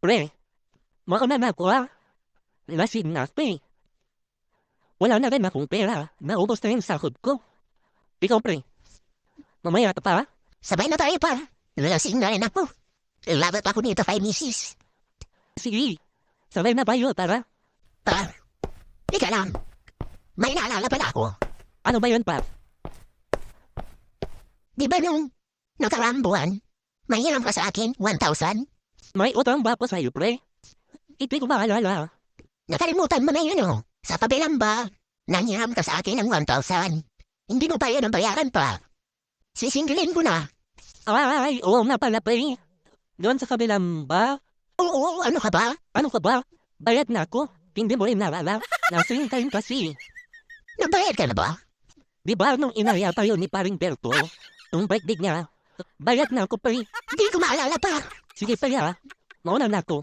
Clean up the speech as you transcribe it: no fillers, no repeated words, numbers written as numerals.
Pre, mauna na ako ha. Lasing na pre. Wala na rin akong pera. Naubos na yung sahod ko. Ikaw pre, mamaya ka pa ha? Sabay na tayo pa. Lasing na rin ako. Labat ako nito kay misis. Sige, sabay na tayo tara. Pa, ika lang. May naalala pala ako. Ano ba yun pa? Di ba nung nakaraang buwan, mahiram ka sa akin 1,000? May utang ba ako sa'yo pre? Hindi ko maalala. Nakalimutan mo na yun oh. Sa kabilang ba, nanghiram ka sa akin ng 1,000. Hindi mo pa yan ang bayaran pa. Sisingilin ko na. Ay, oo na pala pre. Doon sa kabilang ba? Oo, ano ka ba? Ano ka ba? Bayad na ako. Hindi mo rin naalala. Lasing kayo kasi. Nabayad ka na ba? Di ba nung inaya pa yun ni paring Berto? Nung birthday niya. Bayad na ako pre. Di ko maalala pa. Sige pre ha. Mauna na ako.